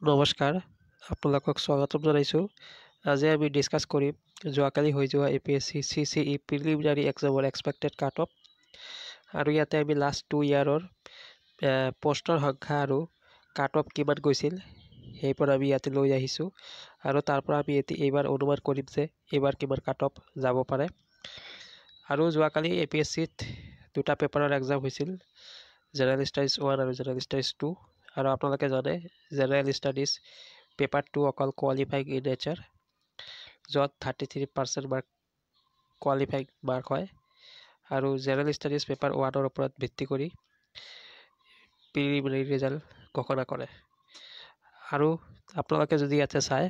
নমস্কাৰ, আপোনালোকক স্বাগতম জনাইছোঁ। আজি আমি ডিছকাছ কৰিম যোৱাকালি হৈ যোৱা APSC CCE প্ৰিলিমিনাৰী এক্সামৰ এক্সপেক্টেড কাট অফ আৰু ইয়াতে আমি লাষ্ট 2 ইয়াৰৰ পোষ্টৰ সংখ্যা আৰু কাট অফ কিমান গৈছিল সেইবোৰ আমি ইয়াতে লৈ আহিছোঁ আৰু তাৰ পৰা আমি এইবাৰ অনুমান কৰিম যে এইবাৰ কিমান কাট অফ যাব পাৰে। আৰু যোৱাকালি APSCত দুটা পেপাৰৰ এক্সাম হৈছিল, জেনেৰেল ষ্টাডিজ 1 আৰু জেনেৰেল ষ্টাডিজ 2। আৰু আপোনালোকে জানে জেনেৰেল ষ্টাডিজ পেপাৰ 2 অকল কোৱালিফাইং ইন নেচাৰ, য'ত 33% মাৰ্ক কোৱালিফাইং মাৰ্ক হয়, আৰু জেনেৰেল ষ্টাডিজ পেপাৰ 1ৰ ওপৰত ভিত্তি কৰি প্ৰিলিমিনাৰী ৰিজাল্ট ঘোষণা কৰে। আৰু আপোনালোকে যদি ইয়াতে চায়,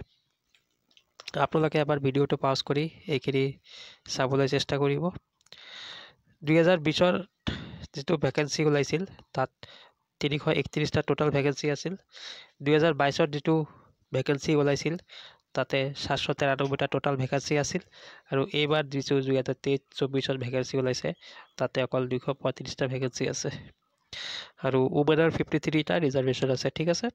আপোনালোকে এবাৰ ভিডিঅ'টো পাউজ কৰি এইখিনি চাবলৈ চেষ্টা কৰিব। 2020ৰ যিটো ভেকেঞ্চি ওলাইছিল তাত 331টা টোটাল ভেকেঞ্চি আছিল। 2022ৰ যিটো ভেকেঞ্চি ওলাইছিল তাতে 793টা টোটাল ভেকেঞ্চি আছিল, আৰু এইবাৰ যিটো 2023-24ত ভেকেঞ্চি ওলাইছে তাতে অকল 235টা ভেকেঞ্চি আছে, আৰু উমেনৰ 53টা ৰিজাৰ্ভেশ্যন আছে। ঠিক আছে,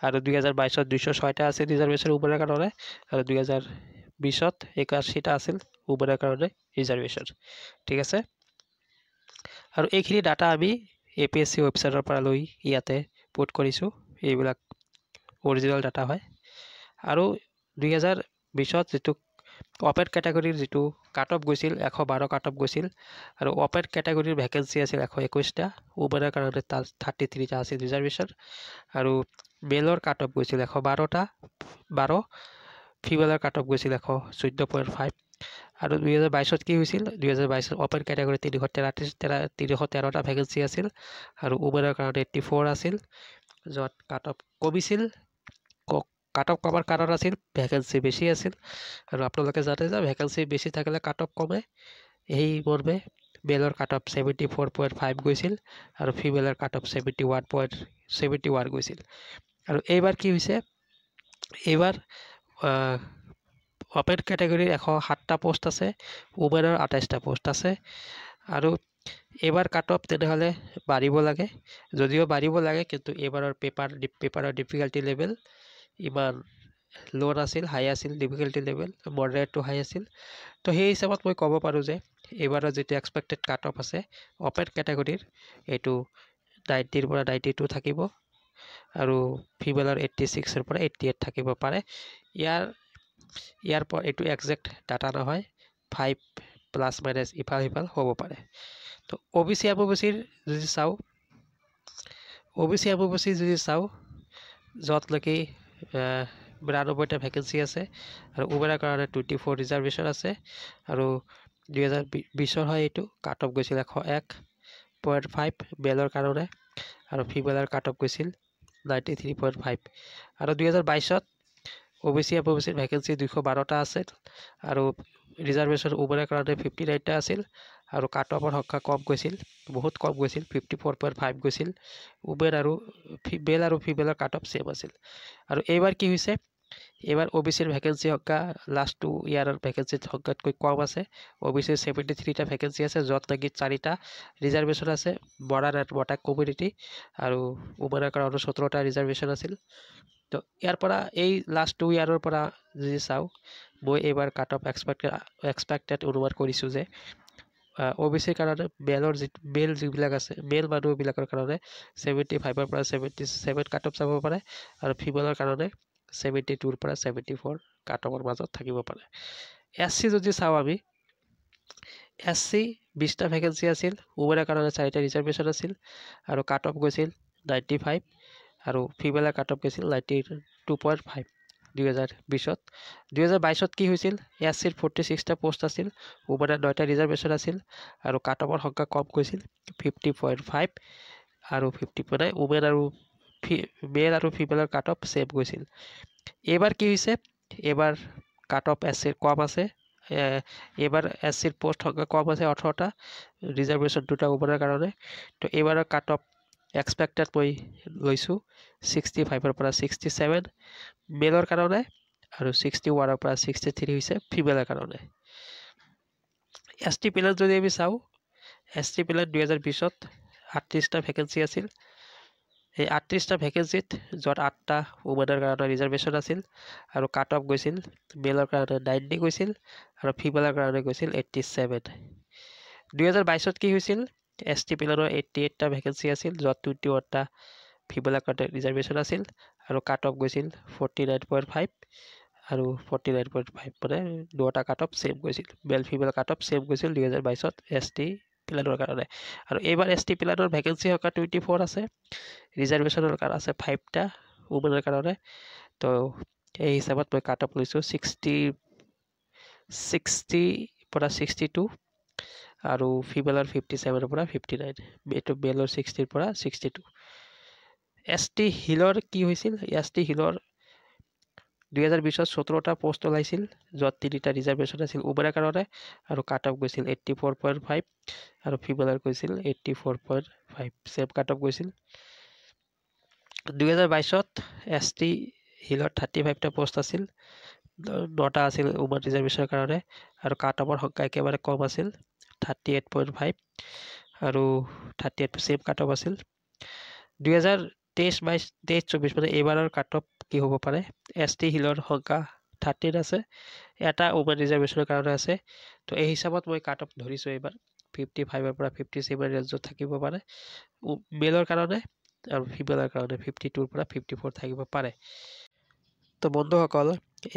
আৰু 2022ত 206টা আছিল ৰিজাৰ্ভেশ্যন উমেনৰ কাৰণে, আৰু 2020ত 81টা আছিল উমেনৰ কাৰণে ৰিজাৰ্ভেশ্যন। ঠিক আছে, আৰু এইখিনি ডাটা আমি APSC ৱেবছাইটৰ পৰা লৈ ইয়াতে পুট কৰিছোঁ। এইবিলাক অৰিজিনেল ডাটা হয়। আৰু 2020ত যিটো অপেন কেটেগৰীৰ যিটো কাট অফ গৈছিল 112 কাট অফ গৈছিল, আৰু অপেন কেটেগৰীৰ ভেকেঞ্চি আছিল 121টা, উমেনৰ কাৰণে তাত 33টা আছিল ৰিজাৰ্ভেশ্যন, আৰু মেলৰ কাট অফ গৈছিল 112, ফিমেলৰ কাট অফ গৈছিল 114.5। আৰু 2022ত কি হৈছিল? 2022ত অপেন কেটেগৰী 313টা ভেকেঞ্চি আছিল, আৰু উমেনৰ কাৰণে 84 আছিল, য'ত কাট অফ কমিছিল। কাট অফ কমাৰ কাৰণ আছিল ভেকেঞ্চি বেছি আছিল, আৰু আপোনালোকে জানে যে ভেকেঞ্চি বেছি থাকিলে কাট অফ কমে। এই মৰ্মে মেলৰ কাট অফ 74.5 গৈছিল, আৰু ফিমেলৰ কাট অফ 71 গৈছিল। আৰু এইবাৰ কি হৈছে? এইবাৰ অপেন কেটেগৰীৰ 107টা পোষ্ট আছে, উমেনৰ 28টা পোষ্ট আছে, আৰু এইবাৰ কাট অফ তেনেহ'লে বাঢ়িব লাগে, যদিও বাঢ়িব লাগে, কিন্তু এইবাৰৰ পেপাৰৰ ডিফিকাল্টি লেভেল ইমান ল' নাছিল, হাই আছিল। ডিফিকাল্টি লেভেল মডাৰেট টু হাই আছিল। তো সেই হিচাপত মই ক'ব পাৰোঁ যে এইবাৰৰ যিটো এক্সপেক্টেড কাট অফ আছে অপেন কেটেগৰীৰ, এইটো 90ৰ পৰা 92 থাকিব, আৰু ফিমেলৰ 86ৰ পৰা 88 থাকিব পাৰে। ইয়াৰ পৰা এইটো একজেক্ট ডাটা নহয়, 5 প্লাছ মাইনাছ ইফাল সিফাল হ'ব পাৰে। তো OBC MOBCৰ যদি চাওঁ, য'ত লৈকে 92টা ভেকেঞ্চি আছে, আৰু উমেনৰ কাৰণে 24 ৰিজাৰ্ভেশ্যন আছে, আৰু 2020ৰ হয় এইটো কাট অফ গৈছিল 101.5 মেলৰ কাৰণে, আৰু ফিমেলৰ কাট অফ গৈছিল 93.5। আৰু 2022ত OBC MOBCৰ ভেকেঞ্চি 212টা আছিল, আৰু ৰিজাৰ্ভেশ্যন উমেনৰ কাৰণে 59টা আছিল, আৰু কাট অফৰ সংখ্যা কম গৈছিল, বহুত কম গৈছিল, 54.5 গৈছিল। মেল আৰু ফিমেলৰ কাট অফ ছেম আছিল। আৰু এইবাৰ কি হৈছে? এইবাৰ OBCৰ ভেকেঞ্চি সংখ্যা লাষ্ট 2 ইয়াৰৰ ভেকেঞ্চিৰ সংখ্যাতকৈ কম আছে। OBCৰ 73টা ভেকেঞ্চি আছে, য'ত নেকি 4টা ৰিজাৰ্ভেশ্যন আছে, মডাৰ্ণ এণ্ড মটাক কমিউনিটি, আৰু উমেনৰ কাৰণে 17টা ৰিজাৰ্ভেশ্যন আছিল। তো ইয়াৰ পৰা এই লাষ্ট 2 ইয়াৰৰ পৰা যদি চাওঁ, মই এইবাৰ কাট অফ এক্সপেক্টেড অনুমান কৰিছোঁ যে OBCৰ কাৰণে মেল যিবিলাক আছে, মেল মানুহবিলাকৰ কাৰণে 75ৰ পৰা 77 কাট অফ যাব পাৰে, আৰু ফিমেলৰ কাৰণে 72ৰ পৰা 74 কাট অফৰ মাজত থাকিব পাৰে। SC যদি চাওঁ আমি, SC 20টা ভেকেঞ্চি আছিল, উমেনৰ কাৰণে 4টা ৰিজাৰ্ভেশ্যন আছিল, আৰু কাট অফ গৈছিল 95, আৰু ফিমেলৰ কাট অফ গৈছিল 92.5 2020ত। 2022ত কি হৈছিল? SCৰ 46টা পোষ্ট আছিল, উমেনৰ 9টা ৰিজাৰ্ভেশ্যন আছিল, আৰু কাট অফৰ সংখ্যা কম গৈছিল 50.5, আৰু 50.9 মেল আৰু ফিমেলৰ কাট অফ ছেম গৈছিল। এইবাৰ কি হৈছে? এইবাৰ কাট অফ SCৰ কম আছে। এইবাৰ SCৰ পোষ্ট সংখ্যা কম আছে, 18টা, ৰিজাৰ্ভেশ্যন 2টা উমেনৰ কাৰণে। তো এইবাৰৰ কাট অফ এক্সপেক্টেড মই লৈছোঁ 65ৰ পৰা 67 মেলৰ কাৰণে, আৰু 61ৰ পৰা 63 হৈছে ফিমেলৰ কাৰণে। ST প্লেন যদি আমি চাওঁ, ST প্লেন 2020ত 38টা ভেকেঞ্চি আছিল, এই ৩৮টা ভেকেঞ্চিত য'ত ৮টা উমেনৰ কাৰণে ৰিজাৰ্ভেশ্যন আছিল আৰু কাট অফ গৈছিল মেলৰ কাৰণে 90 গৈছিল আৰু ফিমেলৰ কাৰণে গৈছিল 87। 2022ত কি হৈছিল ST প্লেনৰ 88টা ভেকেঞ্চি আছিল য'ত 21টা ফিমেলৰ কাৰণে ৰিজাৰ্ভেশ্যন আছিল আৰু কাট অফ গৈছিল 49.5 আৰু 49.5 মানে দুটা কাট অফ সেম গৈছিল male female cut off same গৈছিল 2022ত ST প্লেনৰ কাৰণে আৰু এইবাৰ ST প্লেনৰ ভেকেঞ্চি হকা 24 আছে ৰিজাৰ্ভেশ্যনৰ কাৰণে আছে 5টা উমেনৰ কাৰণে তো এই হিচাপত মই কাট অফ লৈছোঁ 60 পৰা 62 আৰু ফিমেলৰ 57 পৰা 59 এইটো মেলৰ 60 পৰা 62। ST হিলৰ কি হৈছিল ST হিলৰ 2020ত 17টা পোষ্ট ওলাইছিল য'ত 3টা ৰিজাৰ্ভেশ্যন আছিল উমেনৰ কাৰণে আৰু কাট অফ গৈছিল 84.5 আৰু ফিমেলৰ গৈছিল 84.5 সেম কাট অফ গৈছিল। 2022ত ST হিলৰ 35টা পোষ্ট আছিল 9টা আছিল উমেন ৰিজাৰ্ভেশ্যনৰ কাৰণে আৰু কাট অফৰ সংখ্যা একেবাৰে কম আছিল 38.5 আৰু 38 সেম কাট অফ আছিল। 2023-24 মানে এইবাৰৰ কাট অফ কি হ'ব পাৰে ST হিলৰ সংখ্যা 13 আছে এটা উমেন ৰিজাৰ্ভেশ্যনৰ কাৰণে আছে তো এই হিচাপত মই কাট অফ ধৰিছোঁ এইবাৰ 55 পৰা 57 ৰেঞ্জত থাকিব পাৰে মেলৰ কাৰণে আৰু ফিমেলৰ কাৰণে 52 পৰা 54 থাকিব পাৰে। তো বন্ধুসকল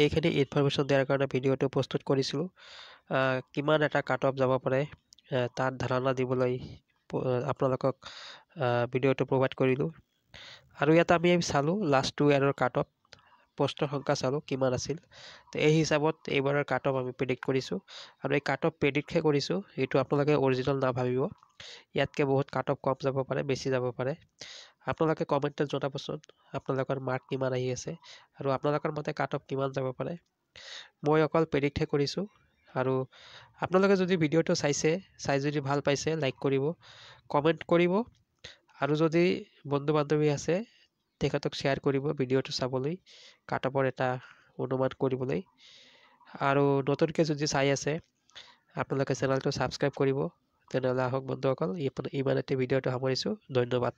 এইখিনি ইনফৰমেশ্যন দিয়াৰ কাৰণে ভিডিঅ'টো প্ৰস্তুত কৰিছিলোঁ কিমান এটা কাট অফ যাব পাৰে তাৰ ধাৰণা দিবলৈ আপোনালোকক ভিডিঅ'টো প্ৰভাইড কৰিলোঁ আৰু ইয়াত আমি চালোঁ লাষ্ট 2 ইয়াৰৰ কাট অফ পোষ্টৰ সংখ্যা চালোঁ কিমান আছিল তো এই হিচাপত এইবাৰৰ কাট অফ আমি প্ৰেডিক্ট কৰিছোঁ আৰু এই কাট অফ প্ৰেডিক্টহে কৰিছোঁ এইটো আপোনালোকে অৰিজিনেল নাভাবিব ইয়াতকৈ বহুত কাট অফ কম যাব পাৰে বেছি যাব পাৰে আপোনালোকে কমেণ্টত জনাবচোন আপোনালোকৰ মাৰ্ক কিমান আহি আছে আৰু আপোনালোকৰ মতে কাট অফ কিমান যাব পাৰে মই অকল প্ৰেডিক্টহে কৰিছোঁ আৰু আপোনালোকে যদি ভিডিঅ'টো চাই যদি ভাল পাইছে লাইক কৰিব কমেণ্ট কৰিব আৰু যদি বন্ধু বান্ধৱী আছে তেখেতক শ্বেয়াৰ কৰিব ভিডিঅ'টো চাবলৈ কাট অফৰ এটা অনুমান কৰিবলৈ আৰু নতুনকৈ যদি চাই আছে আপোনালোকে চেনেলটো ছাবস্ক্ৰাইব কৰিব তেনেহ'লে আহক বন্ধুসকল ইমানতে ভিডিঅ'টো সামৰিছোঁ ধন্যবাদ।